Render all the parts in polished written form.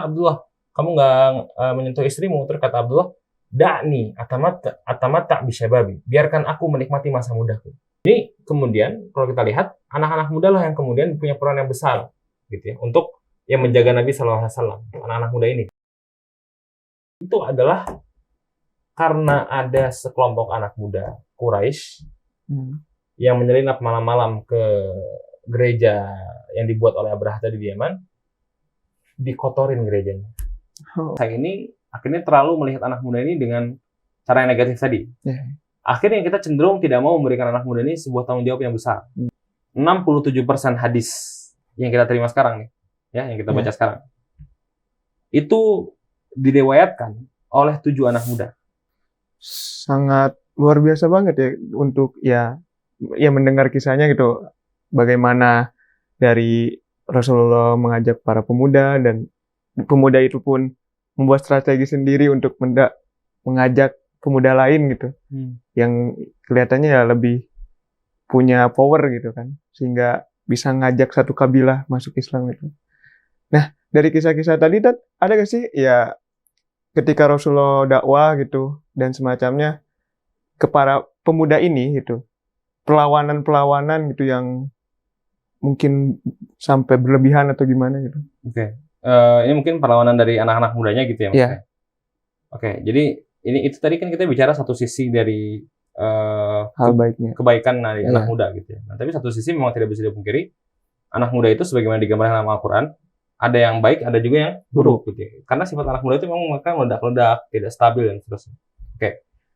Abdullah, kamu nggak menyentuh istrimu? Terus kata Abdullah, da'ni atamata bisyababi, biarkan aku menikmati masa mudaku. Ini kemudian kalau kita lihat anak-anak muda lah yang kemudian punya peran yang besar gitu ya untuk yang menjaga Nabi Shallallahu Alaihi Wasallam. Anak-anak muda ini itu adalah karena ada sekelompok anak muda Quraisy yang menyelinap malam-malam ke gereja yang dibuat oleh Abraha tadi di Yaman, dikotorin gerejanya. Saya ini akhirnya terlalu melihat anak muda ini dengan cara yang negatif tadi. Akhirnya kita cenderung tidak mau memberikan anak muda ini sebuah tanggung jawab yang besar. 67% hadis yang kita terima sekarang nih, ya, yang kita baca sekarang, itu diriwayatkan oleh 7 anak muda. Sangat luar biasa banget ya untuk ya mendengar kisahnya gitu. Bagaimana dari Rasulullah mengajak para pemuda dan pemuda itu pun membuat strategi sendiri untuk mengajak pemuda lain gitu, yang kelihatannya ya lebih punya power gitu kan, sehingga bisa ngajak satu kabilah masuk Islam itu. Nah, dari kisah-kisah tadi ada gak sih ya ketika Rasulullah dakwah gitu dan semacamnya ke para pemuda ini gitu, perlawanan gitu yang mungkin sampai berlebihan atau gimana gitu? Ini mungkin perlawanan dari anak-anak mudanya gitu ya maksudnya? Jadi itu tadi kan kita bicara satu sisi dari hal baiknya, kebaikan dari anak muda gitu ya. Nah, tapi satu sisi memang tidak bisa dipungkiri, anak muda itu sebagaimana digambarkan dalam Al-Quran, ada yang baik, ada juga yang buruk gitu ya. Karena sifat anak muda itu memang mereka meledak-ledak, tidak stabil dan seterusnya.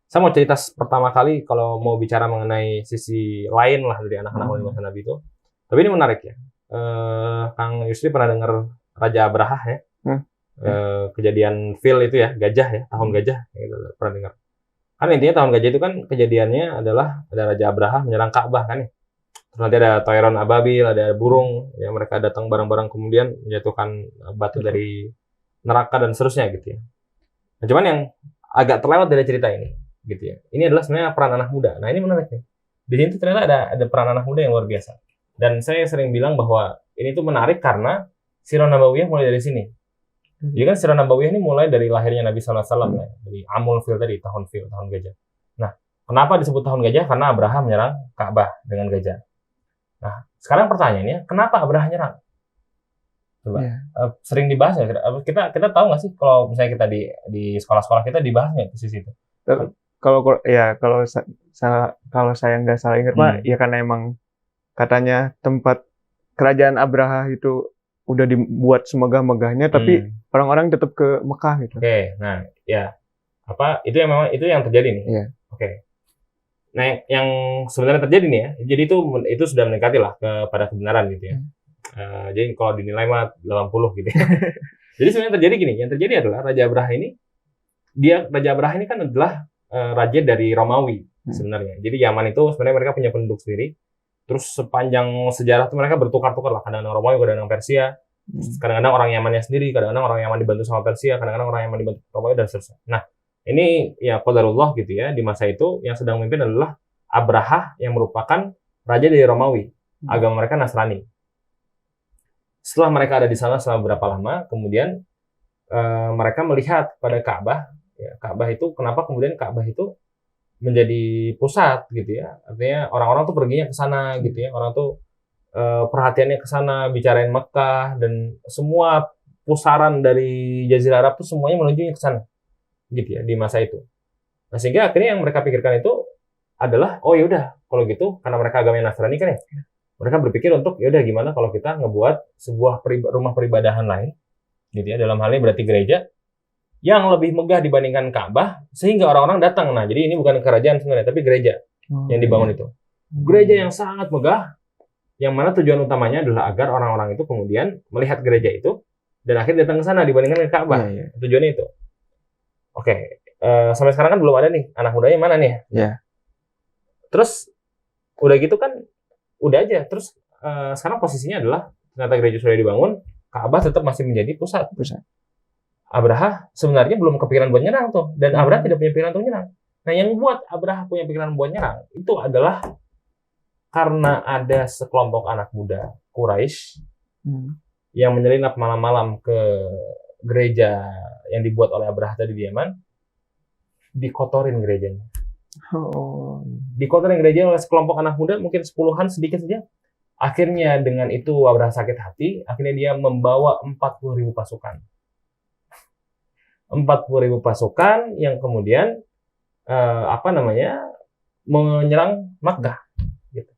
Saya mau cerita pertama kali kalau mau bicara mengenai sisi lain lah dari anak-anak muda masa Nabi itu. Tapi ini menarik ya. Kang Yusri pernah dengar Raja Abraha ya? Kejadian Fil itu ya, gajah ya, tahun gajah, gitu, pernah dengar. Kan intinya tahun gajah itu kan kejadiannya adalah ada Raja Abraha menyerang Ka'bah kan ya. Terus nanti ada Toiron Ababil, ada burung, ya mereka datang bareng-bareng kemudian menjatuhkan batu dari neraka dan seterusnya gitu ya. Nah, cuman yang agak terlewat dari cerita ini, gitu ya. Ini adalah sebenarnya peran anak muda. Nah ini menarik nih. Di sini tuh ternyata ada peran anak muda yang luar biasa. Dan saya sering bilang bahwa ini tuh menarik karena Sirah Nabawiyah mulai dari sini. Jadi kan Sirah Nabawiyah ini mulai dari lahirnya Nabi SAW ya, dari Amul Fil tadi, tahun gajah. Nah, kenapa disebut tahun gajah? Karena Abraha menyerang Ka'bah dengan gajah. Nah, sekarang pertanyaannya, kenapa Abraha nyerang? Coba, sering dibahas ya. Kita tahu nggak sih kalau misalnya kita di sekolah-sekolah kita dibahas nggak di situ? Kalau saya nggak salah ingat Pak, ya karena emang katanya tempat kerajaan Abraha itu udah dibuat semegah-megahnya, tapi orang-orang tetap ke Mekah gitu. Nah, ya itu yang terjadi nih. Nah, yang sebenarnya terjadi nih ya, jadi itu sudah mendekati lah kepada kebenaran gitu ya. Jadi kalau dinilai mah 80 gitu ya. Jadi sebenarnya terjadi gini, yang terjadi adalah Raja Abraha ini kan adalah raja dari Romawi sebenarnya. Jadi Yaman itu sebenarnya mereka punya penduduk sendiri. Terus sepanjang sejarah tuh mereka bertukar-tukar lah, kadang-kadang Romawi, kadang-kadang Persia, kadang-kadang orang Yamannya sendiri, kadang-kadang orang Yaman dibantu sama Persia, kadang-kadang orang Yaman dibantu Romawi dan seterusnya. Nah, ini ya qadarullah gitu ya, di masa itu yang sedang memimpin adalah Abraha yang merupakan raja dari Romawi, agama mereka Nasrani. Setelah mereka ada di sana selama berapa lama, kemudian mereka melihat pada Ka'bah, ya, Ka'bah itu kenapa kemudian Ka'bah itu menjadi pusat gitu ya, artinya orang-orang tuh perginya ke sana gitu ya, orang tuh perhatiannya ke sana, bicarain Mekah dan semua pusaran dari Jazirah Arab tuh semuanya menuju ke sana gitu ya di masa itu. Nah, sehingga akhirnya yang mereka pikirkan itu adalah oh yaudah kalau gitu karena mereka agamanya Nasrani kan ya, mereka berpikir untuk yaudah gimana kalau kita ngebuat sebuah rumah peribadahan lain gitu ya, dalam hal ini berarti gereja yang lebih megah dibandingkan Ka'bah sehingga orang-orang datang. Nah, jadi ini bukan kerajaan sebenarnya, tapi gereja yang dibangun itu. Gereja yang sangat megah, yang mana tujuan utamanya adalah agar orang-orang itu kemudian melihat gereja itu dan akhirnya datang ke sana dibandingkan ke Ka'bah. Tujuannya itu. Sampai sekarang kan belum ada nih anak mudanya mana nih? Terus udah gitu kan udah aja. Terus sekarang posisinya adalah ternyata gereja sudah dibangun, Ka'bah tetap masih menjadi pusat. Abraha sebenarnya belum kepikiran buat nyerang tuh, dan Abraha tidak punya pikiran untuk nyerang. Nah, yang buat Abraha punya pikiran buat nyerang itu adalah karena ada sekelompok anak muda Quraisy yang menyelinap malam-malam ke gereja yang dibuat oleh Abraha tadi di Yaman, dikotorin gerejanya. Dikotorin gerejanya oleh sekelompok anak muda, mungkin 10-an sedikit saja. Akhirnya dengan itu Abraha sakit hati, akhirnya dia membawa 40.000 pasukan. 40.000 pasukan yang kemudian menyerang Makkah. Gitu.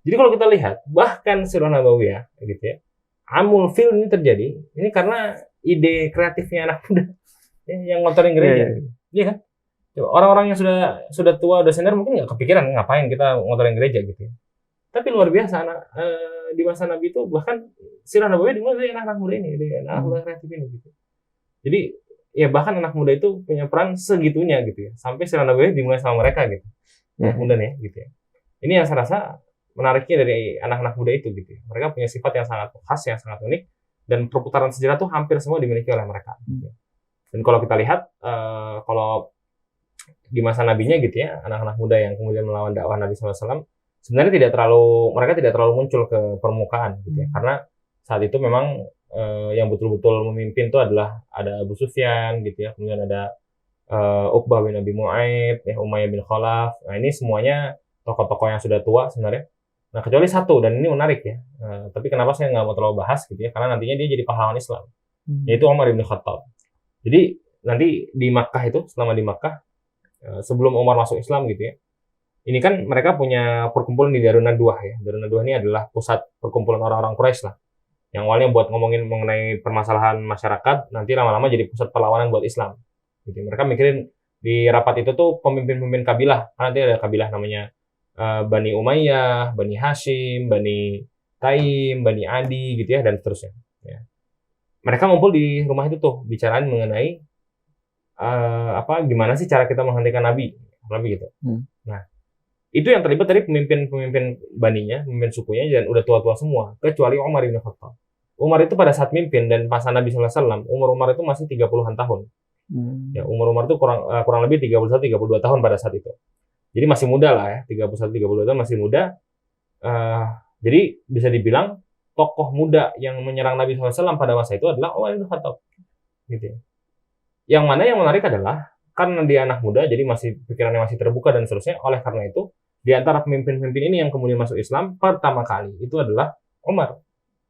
Jadi kalau kita lihat, bahkan Sirah Nabawiyah, gitu ya, Amul Fil ini terjadi, ini karena ide kreatifnya anak muda yang ngotorin gereja. Iya kan? Orang-orang yang sudah tua, udah senior mungkin nggak kepikiran ngapain kita ngotorin gereja gitu ya. Tapi luar biasa di masa Nabi itu bahkan Sirah Nabawiyah dimulai dari anak-anak muda ini, dari anak muda kreatif ini gitu. Jadi ya bahkan anak muda itu punya peran segitunya gitu ya. Sampai Sirah Nabawiyah dimulai sama mereka gitu. Anak muda nih gitu ya. Ini yang saya rasa menariknya dari anak-anak muda itu gitu ya. Mereka punya sifat yang sangat khas, yang sangat unik, dan perputaran sejarah tuh hampir semua dimiliki oleh mereka. Gitu ya. Dan kalau kita lihat, kalau di masa nabinya gitu ya, anak-anak muda yang kemudian melawan dakwah Nabi SAW, sebenarnya mereka tidak terlalu muncul ke permukaan gitu ya. Karena saat itu memang yang betul-betul memimpin itu adalah ada Abu Sufyan gitu ya, kemudian ada Uqbah bin Abi Mu'aid, Umayyah bin Khalaf. Nah ini semuanya tokoh-tokoh yang sudah tua sebenarnya. Nah kecuali satu, dan ini menarik ya. Tapi kenapa saya nggak mau terlalu bahas gitu ya? Karena nantinya dia jadi pahlawan Islam, yaitu Umar bin Khattab. Jadi nanti di Makkah itu, selama di Makkah, sebelum Umar masuk Islam gitu ya, ini kan mereka punya perkumpulan di Darun Nadwah ya. Darun Nadwah ini adalah pusat perkumpulan orang-orang Quraisy lah. Yang awalnya buat ngomongin mengenai permasalahan masyarakat, nanti lama-lama jadi pusat perlawanan buat Islam. Gitu. Mereka mikirin di rapat itu tuh pemimpin-pemimpin kabilah. Karena nanti ada kabilah namanya Bani Umayyah, Bani Hashim, Bani Taim, Bani Adi gitu ya, dan seterusnya. Ya. Mereka ngumpul di rumah itu tuh, bicarain mengenai gimana sih cara kita menghentikan Nabi gitu. Nah, itu yang terlibat dari pemimpin Baninya, pemimpin sukunya, dan udah tua-tua semua, kecuali Umar bin Khattab. Umar itu pada saat mimpin dan masa Nabi SAW, umur itu masih 30-an tahun. Ya, umur itu kurang lebih 31-32 tahun pada saat itu. Jadi masih muda lah ya, 31-32 tahun masih muda. Jadi bisa dibilang tokoh muda yang menyerang Nabi SAW pada masa itu adalah Umar bin Khattab. Gitu ya. Yang mana yang menarik adalah karena dia anak muda, jadi pikirannya masih terbuka dan seterusnya. Oleh karena itu, di antara pemimpin-pemimpin ini yang kemudian masuk Islam pertama kali itu adalah Umar.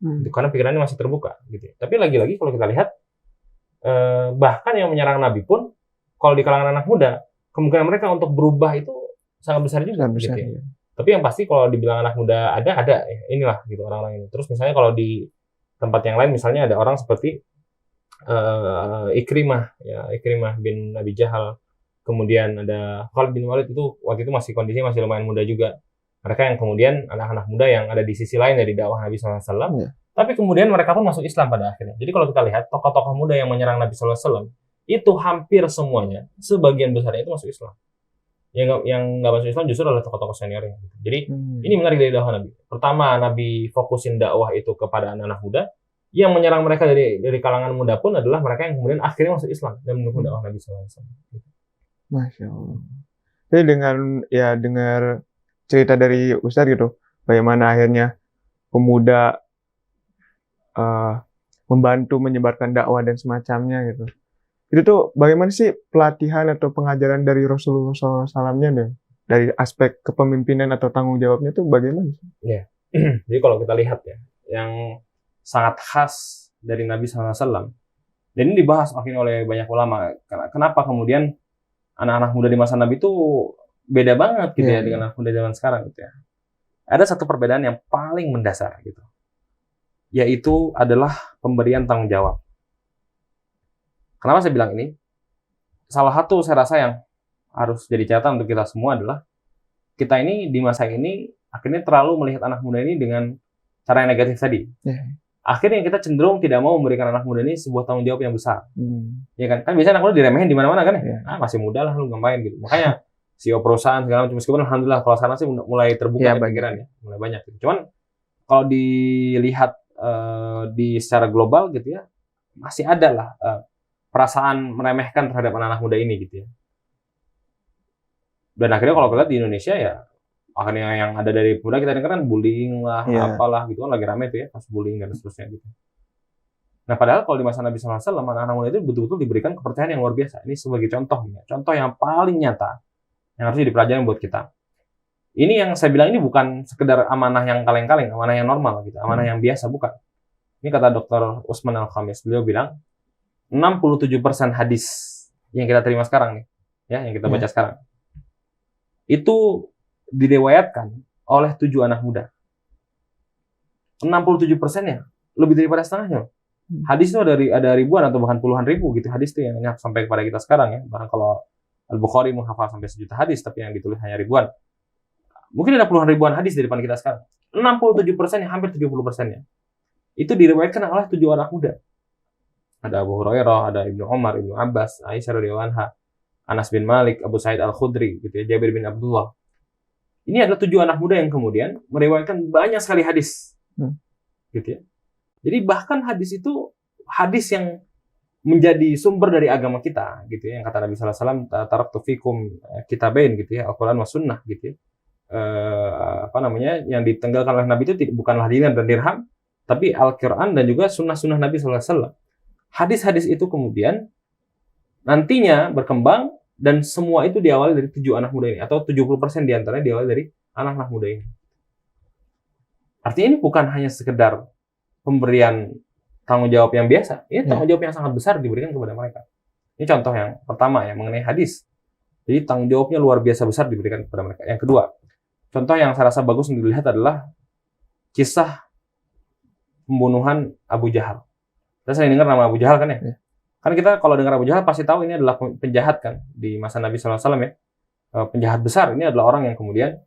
Gitu, karena pikirannya masih terbuka. Gitu. Tapi lagi-lagi kalau kita lihat, bahkan yang menyerang Nabi pun, kalau di kalangan anak muda, kemungkinan mereka untuk berubah itu sangat besar juga. Gitu ya. Tapi yang pasti kalau dibilang anak muda ada ya, inilah gitu orang-orang ini. Terus misalnya kalau di tempat yang lain, misalnya ada orang seperti Ikrimah bin Abi Jahal, kemudian ada Khalid bin Walid, itu waktu itu kondisinya masih lumayan muda juga. Mereka yang kemudian anak-anak muda yang ada di sisi lain dari dakwah Nabi SAW, tapi kemudian mereka pun masuk Islam pada akhirnya. Jadi kalau kita lihat tokoh-tokoh muda yang menyerang Nabi SAW itu hampir semuanya, sebagian besarnya itu masuk Islam. Yang nggak masuk Islam justru adalah tokoh-tokoh seniornya. Jadi ini menarik dari dakwah Nabi. Pertama, Nabi fokusin dakwah itu kepada anak-anak muda. Yang menyerang mereka dari kalangan muda pun adalah mereka yang kemudian akhirnya masuk Islam dan mendukung dakwah Nabi SAW. Masya Allah. Jadi dengar cerita dari Ustadz gitu, bagaimana akhirnya pemuda membantu menyebarkan dakwah dan semacamnya gitu. Itu tuh bagaimana sih pelatihan atau pengajaran dari Rasulullah SAW-nya deh? Dari aspek kepemimpinan atau tanggung jawabnya tuh bagaimana? Ya. Jadi kalau kita lihat ya, yang sangat khas dari Nabi SAW, dan ini dibahas makin oleh banyak ulama. Kenapa kemudian anak-anak muda di masa Nabi itu beda banget gitu ya dengan anak muda zaman sekarang gitu ya. Ada satu perbedaan yang paling mendasar gitu, yaitu adalah pemberian tanggung jawab. Kenapa saya bilang ini? Salah satu saya rasa yang harus jadi catatan untuk kita semua adalah kita ini di masa ini akhirnya terlalu melihat anak muda ini dengan cara yang negatif tadi. Akhirnya kita cenderung tidak mau memberikan anak muda ini sebuah tanggung jawab yang besar. Ya kan? Kan biasanya anak muda diremehin di mana-mana kan ya? Masih muda lah lu ngapain gitu. Makanya CEO perusahaan segala macam, meskipun alhamdulillah kalau sekarang sih mulai terbuka pikirannya, mulai banyak gitu. Cuman kalau dilihat secara global gitu ya, masih ada lah perasaan meremehkan terhadap anak-anak muda ini gitu ya. Dan akhirnya kalau kita lihat di Indonesia ya, akhirnya yang ada dari pemuda kita dengar kan bullying lah, apalah gitu kan lagi rame tuh ya, pas bullying dan seterusnya gitu. Nah, padahal kalau di masa Nabi SAW, anak-anak muda itu betul-betul diberikan kepercayaan yang luar biasa. Ini sebagai contoh, ya. Contoh yang paling nyata yang harus dipelajari buat kita. Ini yang saya bilang ini bukan sekedar amanah yang kaleng-kaleng, amanah yang normal gitu, amanah yang biasa, bukan. Ini kata Dr. Usman Al-Khamis, beliau bilang 67% hadis yang kita terima sekarang nih, ya, yang kita baca sekarang, itu diriwayatkan oleh 7 anak muda. 67%-nya, lebih daripada setengahnya. Hadis itu ada ribuan atau bahkan puluhan ribu gitu hadis itu yang sampai kepada kita sekarang ya. Bahkan kalau Al-Bukhari menghafal sampai 1 juta hadis, tapi yang ditulis hanya ribuan. Mungkin ada puluhan ribuan hadis di depan kita sekarang. 67%-nya, hampir 70%-nya. Itu diriwayatkan oleh 7 anak muda. Ada Abu Hurairah, ada Ibnu Umar, Ibnu Abbas, Aisyah radhiyallahu anha, Anas bin Malik, Abu Sa'id Al-Khudri, gitu ya, Jabir bin Abdullah. Ini adalah 7 anak muda yang kemudian meriwayatkan banyak sekali hadis. Gitu ya. Jadi bahkan hadis itu hadis yang menjadi sumber dari agama kita, gitu ya. Yang kata Nabi sallallahu alaihi wasallam, taraktu fikum kitabain, gitu ya, Al-Qur'an was sunnah, gitu ya. Yang ditenggalkan oleh Nabi itu bukanlah dinar dan dirham, tapi Al-Qur'an dan juga sunnah-sunnah Nabi sallallahu alaihi wasallam. Hadis-hadis itu kemudian nantinya berkembang dan semua itu diawali dari 7 anak muda ini, atau 70% diantaranya diawali dari anak-anak muda ini. Artinya ini bukan hanya sekedar pemberian tanggung jawab yang biasa, ini tanggung jawab yang sangat besar diberikan kepada mereka. Ini contoh yang pertama ya, mengenai hadis. Jadi tanggung jawabnya luar biasa besar diberikan kepada mereka. Yang kedua, contoh yang saya rasa bagus untuk dilihat adalah kisah pembunuhan Abu Jahal. Kita sering dengar nama Abu Jahal kan ya? Karena kita kalau dengar Abu Jahal pasti tahu ini adalah penjahat kan di masa Nabi SAW ya. Penjahat besar, ini adalah orang yang kemudian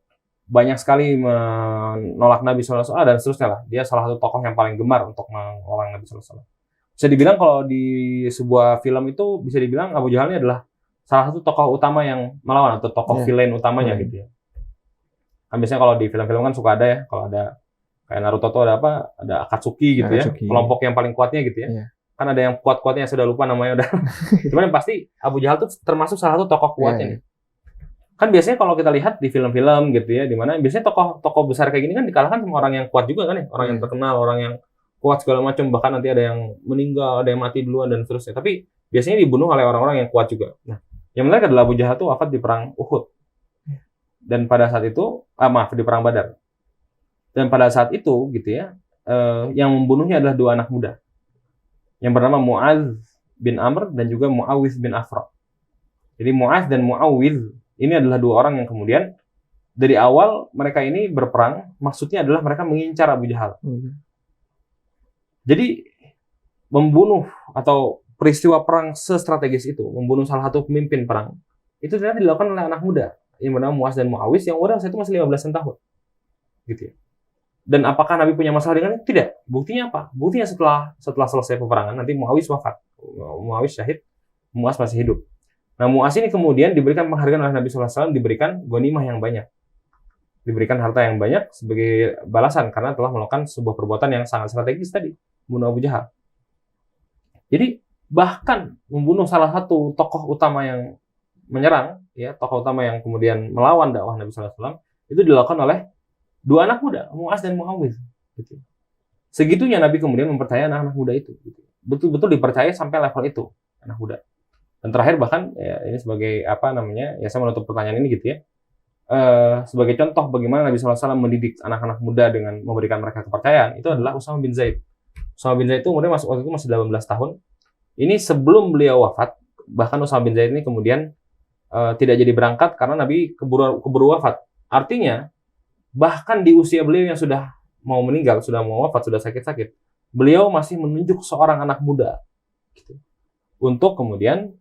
banyak sekali menolak Nabi SAW dan seterusnya lah. Dia salah satu tokoh yang paling gemar untuk menolak Nabi SAW. Bisa dibilang kalau di sebuah film itu bisa dibilang Abu Jahal ini adalah salah satu tokoh utama yang melawan atau tokoh villain utamanya gitu ya. Kan biasanya kalau di film-film kan suka ada ya, kalau ada kayak Naruto tuh ada apa? Ada Akatsuki gitu ya, kelompok yang paling kuatnya gitu ya. Kan ada yang kuat-kuatnya, sudah lupa namanya udah. Cuman yang pasti Abu Jahal tuh termasuk salah satu tokoh kuatnya nih. Kan biasanya kalau kita lihat di film-film gitu ya, dimana biasanya tokoh besar kayak gini kan dikalahkan sama orang yang kuat juga kan ya, orang yang terkenal, orang yang kuat segala macam, bahkan nanti ada yang meninggal, ada yang mati duluan dan seterusnya. Tapi biasanya dibunuh oleh orang-orang yang kuat juga. Nah, yang menarik adalah Abu Jahal tuh wafat di perang Uhud. Dan pada saat itu, di perang Badar. Dan pada saat itu gitu ya, yang membunuhnya adalah 2 anak muda. Yang bernama Mu'adz bin Amr dan juga Mu'awidh bin Afra. Jadi Mu'adz dan Mu'awidh ini adalah 2 orang yang kemudian dari awal mereka ini berperang, maksudnya adalah mereka mengincar Abu Jahal. Jadi membunuh atau peristiwa perang sestrategis itu, membunuh salah satu pemimpin perang, itu ternyata dilakukan oleh anak muda yang bernama Mu'adz dan Mu'awidh yang umurnya saat itu masih 15 tahun. Gitu ya. Dan apakah Nabi punya masalah dengan itu? Tidak. Buktinya apa? Buktinya setelah selesai peperangan, nanti Mu'awidh wafat. Mu'awidh syahid, Mu'adz masih hidup. Nah, Mu'adz ini kemudian diberikan penghargaan oleh Nabi SAW, diberikan ghanimah yang banyak. Diberikan harta yang banyak sebagai balasan karena telah melakukan sebuah perbuatan yang sangat strategis tadi, membunuh Abu Jahal. Jadi, bahkan membunuh salah satu tokoh utama yang menyerang, ya, tokoh utama yang kemudian melawan dakwah Nabi SAW, itu dilakukan oleh 2 anak muda, Mu'adz dan Mu'awidh. Gitu. Segitunya Nabi kemudian mempercayai anak-anak muda itu. Gitu. Betul-betul dipercaya sampai level itu, anak muda. Dan terakhir bahkan, ya, ini sebagai ya saya menutup pertanyaan ini gitu ya. Sebagai contoh bagaimana Nabi SAW mendidik anak-anak muda dengan memberikan mereka kepercayaan, itu adalah Usama bin Zaid. Usama bin Zaid itu umurnya waktu itu masih 18 tahun. Ini sebelum beliau wafat, bahkan Usama bin Zaid ini kemudian tidak jadi berangkat karena Nabi keburu wafat. Artinya, bahkan di usia beliau yang sudah mau meninggal, sudah mau wafat, sudah sakit-sakit, beliau masih menunjuk seorang anak muda gitu, untuk kemudian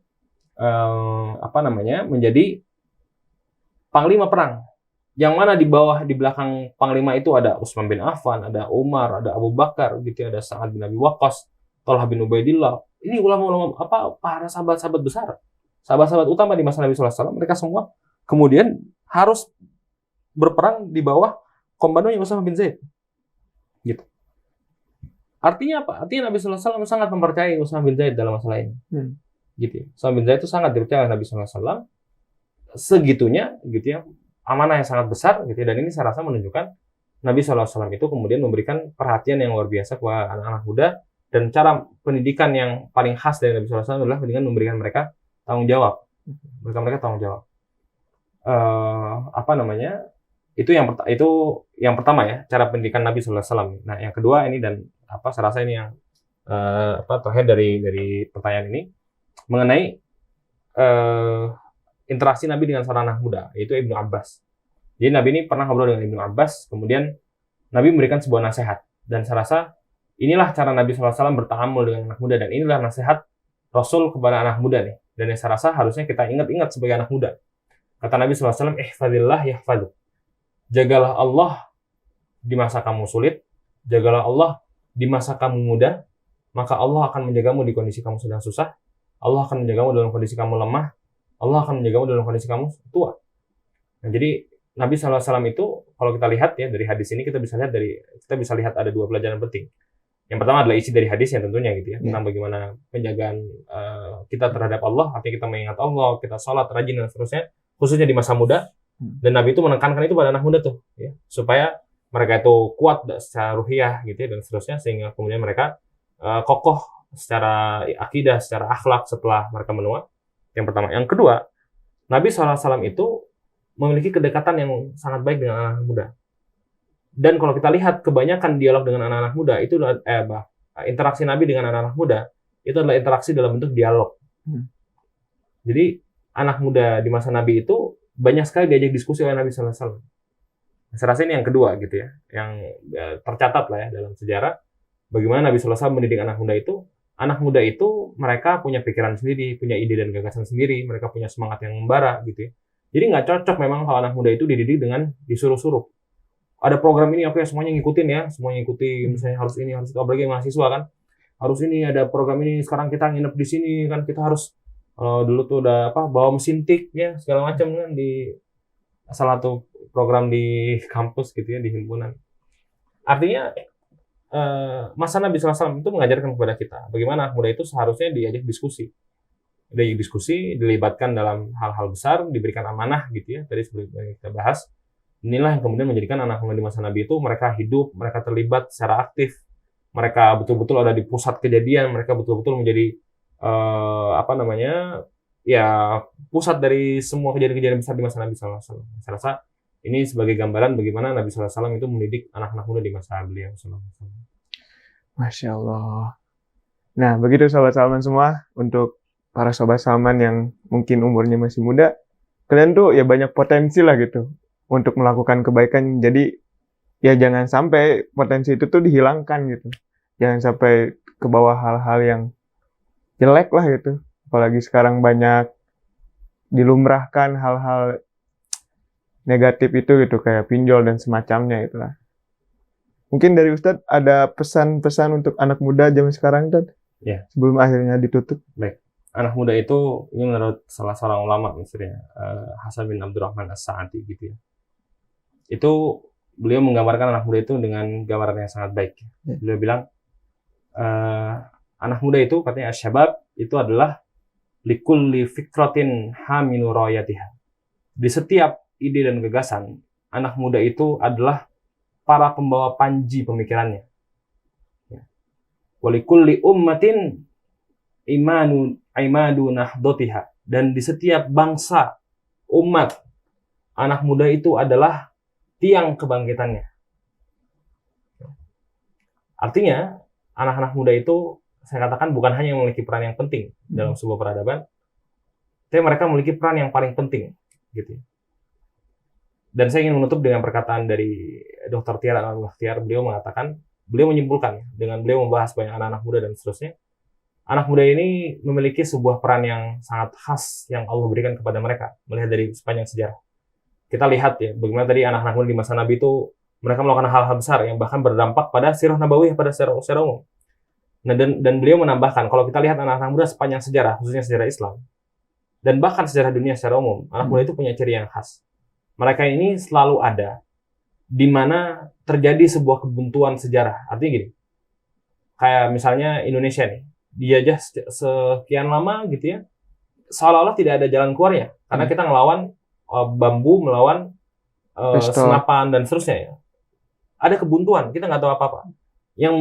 menjadi panglima perang. Yang mana di belakang panglima itu ada Utsman bin Affan, ada Umar, ada Abu Bakar, gitu, ada Sa'ad bin Abi Waqqas, Thalhah bin Ubaidillah. Ini ulama-ulama para sahabat-sahabat besar, sahabat-sahabat utama di masa Nabi SAW. Mereka semua kemudian harus berperang di bawah komandonya Usama bin Zaid. Gitu. Artinya apa? Artinya Nabi SAW sangat mempercayai Usama bin Zaid dalam masalah ini. Gitu. Usama bin Zaid itu sangat dipercaya oleh Nabi SAW. Segitunya, gitu ya, amanah yang sangat besar, gitu ya. Dan ini saya rasa menunjukkan Nabi SAW itu kemudian memberikan perhatian yang luar biasa kepada anak-anak muda Dan cara pendidikan yang paling khas dari Nabi SAW adalah dengan memberikan mereka tanggung jawab. Mereka tanggung jawab. Itu yang pertama ya, cara pendidikan Nabi SAW. Nah, yang kedua ini dan saya rasa ini yang terakhir dari pertanyaan ini mengenai interaksi Nabi dengan seorang anak muda, yaitu Ibnu Abbas. Jadi Nabi ini pernah ngobrol dengan Ibnu Abbas, kemudian Nabi memberikan sebuah nasihat. Dan saya rasa inilah cara Nabi SAW bertaamul dengan anak muda, dan inilah nasihat Rasul kepada anak muda nih. Dan yang saya rasa harusnya kita ingat-ingat sebagai anak muda. Kata Nabi SAW, ihfadillah yahfaduk. Jagalah Allah di masa kamu sulit, jagalah Allah di masa kamu muda, maka Allah akan menjagamu di kondisi kamu sedang susah, Allah akan menjagamu dalam kondisi kamu lemah, Allah akan menjagamu dalam kondisi kamu tua. Nah, jadi Nabi SAW itu, kalau kita lihat ya dari hadis ini, kita bisa lihat ada dua pelajaran penting. Yang pertama adalah isi dari hadis yang tentunya gitu ya, tentang bagaimana penjagaan kita terhadap Allah, artinya kita mengingat Allah, kita sholat, rajin dan seterusnya, khususnya di masa muda. Dan Nabi itu menekankan itu pada anak muda tuh, ya, supaya mereka itu kuat secara ruhiyah gitu ya, dan seterusnya, sehingga kemudian mereka kokoh secara akidah, secara akhlak setelah mereka menua. Yang pertama. Yang kedua, Nabi SAW itu memiliki kedekatan yang sangat baik dengan anak muda. Dan kalau kita lihat kebanyakan dialog dengan anak-anak muda itu interaksi Nabi dengan anak-anak muda itu adalah interaksi dalam bentuk dialog. Jadi anak muda di masa Nabi itu banyak sekali diajak diskusi oleh Nabi SAW. Saya rasa ini yang kedua gitu ya, yang tercatat lah ya dalam sejarah bagaimana Nabi SAW mendidik anak muda itu. Anak muda itu mereka punya pikiran sendiri, punya ide dan gagasan sendiri, mereka punya semangat yang membara gitu ya. Jadi nggak cocok memang kalau anak muda itu dididik dengan disuruh-suruh. Ada program ini, oke, semuanya ngikutin ya, semuanya ikuti, misalnya harus ini, harus itu, apalagi mahasiswa kan, harus ini, ada program ini, sekarang kita nginep di sini kan, kita harus dulu tuh udah bawa mesin tik ya segala macam kan di salah satu program di kampus gitu ya, di himpunan. Artinya masa Nabi SAW itu mengajarkan kepada kita bagaimana anak muda itu seharusnya diajak diskusi, dilibatkan dalam hal-hal besar, diberikan amanah gitu ya. Tadi sebelum kita bahas, inilah yang kemudian menjadikan anak muda di masa Nabi itu mereka hidup, mereka terlibat secara aktif, mereka betul-betul ada di pusat kejadian, mereka betul-betul menjadi pusat dari semua kejadian-kejadian besar di masa Nabi SAW. Saya rasa ini sebagai gambaran bagaimana Nabi SAW itu mendidik anak-anak muda di masa beliau SAW. Masya Allah. Nah, begitu Sobat Salman semua, untuk para Sobat Salman yang mungkin umurnya masih muda, kalian tuh ya banyak potensi lah gitu untuk melakukan kebaikan. Jadi ya jangan sampai potensi itu tuh dihilangkan gitu. Jangan sampai ke bawah hal-hal yang jelek lah gitu. Apalagi sekarang banyak dilumrahkan hal-hal negatif itu gitu, kayak pinjol dan semacamnya itulah. Mungkin dari Ustadz ada pesan-pesan untuk anak muda zaman sekarang, Ustadz? Ya. Sebelum akhirnya ditutup. Baik. Anak muda itu, ini menurut salah seorang ulama misalnya, Hasan bin Abdurrahman As-Sa'di gitu ya. Itu beliau menggambarkan anak muda itu dengan gambaran yang sangat baik. Ya. Beliau bilang, anak muda itu katanya asyabab itu adalah likulli fikratin haminu rayatiha. Di setiap ide dan gagasan, anak muda itu adalah para pembawa panji pemikirannya. Walikulli ummatin imadu nahdotiha. Dan di setiap bangsa, umat, anak muda itu adalah tiang kebangkitannya. Artinya, anak-anak muda itu, saya katakan, bukan hanya memiliki peran yang penting dalam sebuah peradaban, tapi mereka memiliki peran yang paling penting, gitu. Dan saya ingin menutup dengan perkataan dari Dr. Tiar Al-Bakhtiar. Beliau menyimpulkan dengan beliau membahas banyak anak-anak muda dan seterusnya. Anak muda ini memiliki sebuah peran yang sangat khas yang Allah berikan kepada mereka, melihat dari sepanjang sejarah. Kita lihat ya, bagaimana tadi anak-anak muda di masa Nabi itu mereka melakukan hal-hal besar yang bahkan berdampak pada sirah nabawiyah, pada secara umum. Nah, dan beliau menambahkan, kalau kita lihat anak-anak muda sepanjang sejarah, khususnya sejarah Islam, dan bahkan sejarah dunia secara umum, anak muda itu punya ciri yang khas. Mereka ini selalu ada di mana terjadi sebuah kebuntuan sejarah. Artinya gini, kayak misalnya Indonesia nih, dijajah sekian lama gitu ya, seolah-olah tidak ada jalan keluarnya, karena kita ngelawan bambu, melawan senapan dan seterusnya ya. Ada kebuntuan, kita nggak tahu apa-apa. yang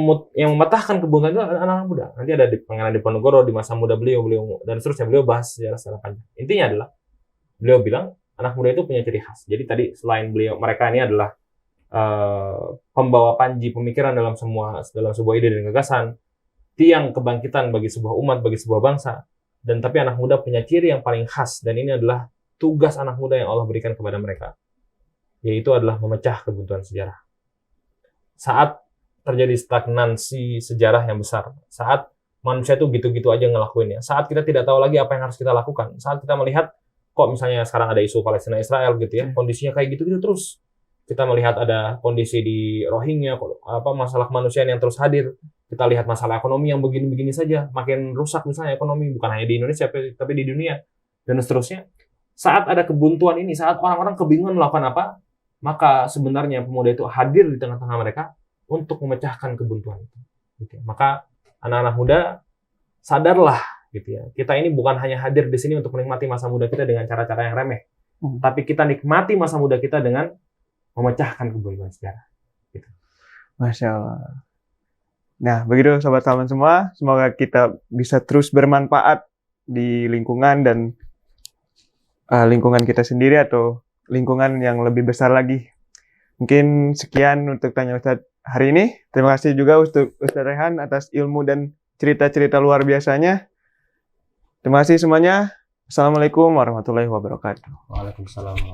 mematahkan kebuntuan itu anak-anak muda. Nanti ada di Pangeran Diponegoro di masa muda beliau dan seterusnya, beliau bahas sejarah secara panjang. Intinya adalah beliau bilang anak muda itu punya ciri khas. Jadi tadi selain mereka ini adalah pembawa panji pemikiran dalam sebuah ide dan gagasan, tiang kebangkitan bagi sebuah umat, bagi sebuah bangsa. Dan tapi anak muda punya ciri yang paling khas, dan ini adalah tugas anak muda yang Allah berikan kepada mereka, yaitu adalah memecah kebuntuan sejarah. Saat terjadi stagnansi sejarah yang besar, saat manusia itu gitu-gitu aja ngelakuinnya, saat kita tidak tahu lagi apa yang harus kita lakukan, saat kita melihat kok misalnya sekarang ada isu Palestina Israel gitu ya, kondisinya kayak gitu-gitu terus, kita melihat ada kondisi di Rohingya, masalah kemanusiaan yang terus hadir, kita lihat masalah ekonomi yang begini-begini saja, makin rusak misalnya ekonomi, bukan hanya di Indonesia tapi di dunia dan seterusnya. Saat ada kebuntuan ini, saat orang-orang kebingungan melakukan apa, maka sebenarnya pemuda itu hadir di tengah-tengah mereka untuk memecahkan kebuntuan itu. Gitu. Maka anak-anak muda sadarlah, gitu ya. Kita ini bukan hanya hadir di sini untuk menikmati masa muda kita dengan cara-cara yang remeh, tapi kita nikmati masa muda kita dengan memecahkan kebuntuan sejarah. Gitu. Masya Allah. Nah, begitu Sobat Salman semua. Semoga kita bisa terus bermanfaat di lingkungan dan lingkungan kita sendiri atau lingkungan yang lebih besar lagi. Mungkin sekian untuk Tanya Ustadz hari ini. Terima kasih juga untuk Ustadz Rehan atas ilmu dan cerita-cerita luar biasanya. Terima kasih semuanya. Assalamualaikum warahmatullahi wabarakatuh. Waalaikumsalam.